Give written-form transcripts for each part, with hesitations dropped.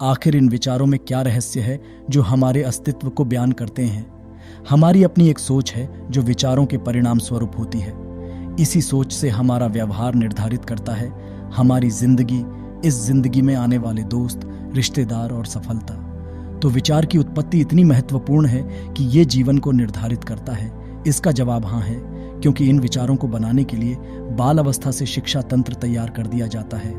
आखिर इन विचारों में क्या रहस्य है जो हमारे अस्तित्व को बयान करते हैं? हमारी अपनी एक सोच है जो विचारों के परिणाम स्वरूप होती है। इसी सोच से हमारा व्यवहार निर्धारित करता है हमारी जिंदगी, इस जिंदगी में आने वाले दोस्त, रिश्तेदार और सफलता। तो विचार की उत्पत्ति इतनी महत्वपूर्ण है कि ये जीवन को निर्धारित करता है। इसका जवाब हाँ है, क्योंकि इन विचारों को बनाने के लिए बाल अवस्था से शिक्षा तंत्र तैयार कर दिया जाता है।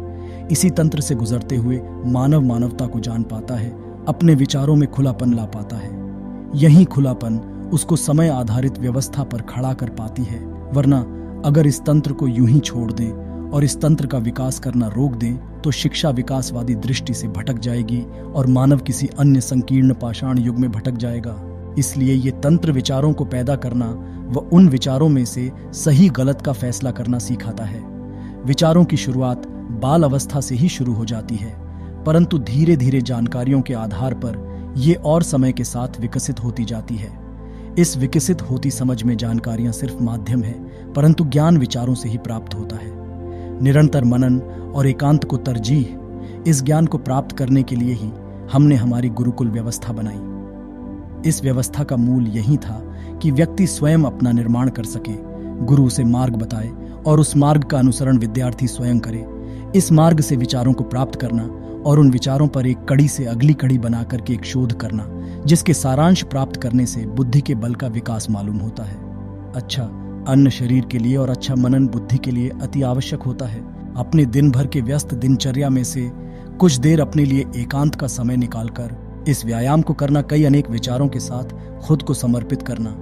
इसी तंत्र से गुजरते हुए मानव मानवता को जान पाता है, अपने विचारों में खुलापन ला पाता है। यही खुलापन उसको समय आधारित व्यवस्था पर खड़ा कर पाती है। वरना अगर इस तंत्र को यूं ही छोड़ दें और इस तंत्र का विकास करना रोक दें तो शिक्षा विकासवादी दृष्टि से भटक जाएगी और मानव किसी अन्य संकीर्ण पाषाण युग में भटक जाएगा। इसलिए ये तंत्र विचारों को पैदा करना व उन विचारों में से सही गलत का फैसला करना सिखाता है। विचारों की शुरुआत बाल अवस्था से ही शुरू हो जाती है, परंतु धीरे धीरे जानकारियों के आधार पर ये और समय के साथ विकसित होती जाती है। इस विकसित होती समझ में जानकारियां सिर्फ माध्यम है, परंतु ज्ञान विचारों से ही प्राप्त होता है। निरंतर मनन और एकांत को तरजीह, इस ज्ञान को प्राप्त करने के लिए ही हमने हमारी गुरुकुल व्यवस्था बनाई। इस व्यवस्था का मूल यही था कि व्यक्ति स्वयं अपना निर्माण कर सके, गुरु उसे मार्ग बताए और उस मार्ग का अनुसरण विद्यार्थी स्वयं करे। इस मार्ग से विचारों को प्राप्त करना और उन विचारों पर एक कड़ी से अगली कड़ी बना करके एक शोध करना, जिसके सारांश प्राप्त करने से बुद्धि के बल का विकास मालूम होता है। अच्छा अन्न शरीर के लिए और अच्छा मनन बुद्धि के लिए अति आवश्यक होता है। अपने दिन भर के व्यस्त दिनचर्या में से कुछ देर अपने लिए एकांत का समय निकालकर इस व्यायाम को करना, कई अनेक विचारों के साथ खुद को समर्पित करना,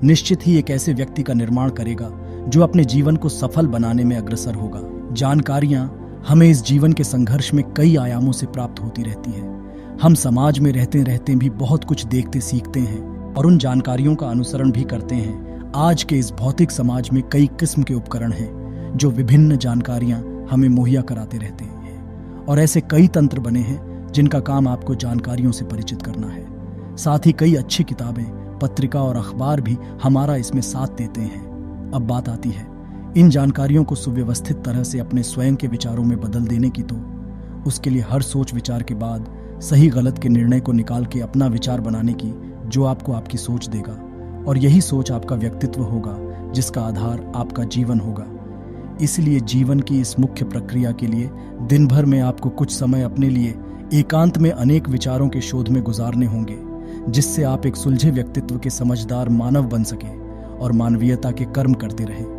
निश्चित ही एक ऐसे व्यक्ति का निर्माण करेगा जो अपने जीवन को सफल बनाने में अग्रसर होगा। जानकारियां हमें इस जीवन के संघर्ष में कई आयामों से प्राप्त होती रहती है। हम समाज में रहते रहते भी बहुत कुछ देखते सीखते हैं और उन जानकारियों का अनुसरण भी करते हैं। आज के इस भौतिक समाज में कई किस्म के उपकरण हैं जो विभिन्न जानकारियां हमें मुहैया कराते रहते हैं, और ऐसे कई तंत्र बने हैं जिनका काम आपको जानकारियों से परिचित करना है। साथ ही कई अच्छी किताबें, पत्रिका और अखबार भी हमारा इसमें साथ देते हैं। अब बात आती है इन जानकारियों को सुव्यवस्थित तरह से अपने स्वयं के विचारों में बदल देने की। तो उसके लिए हर सोच विचार के बाद सही गलत के निर्णय को निकाल के अपना विचार बनाने की, जो आपको आपकी सोच देगा, और यही सोच आपका व्यक्तित्व होगा, जिसका आधार आपका जीवन होगा। इसलिए जीवन की इस मुख्य प्रक्रिया के लिए दिन भर में आपको कुछ समय अपने लिए एकांत में अनेक विचारों के शोध में गुजारने होंगे, जिससे आप एक सुलझे व्यक्तित्व के समझदार मानव बन सके और मानवीयता के कर्म करते रहें।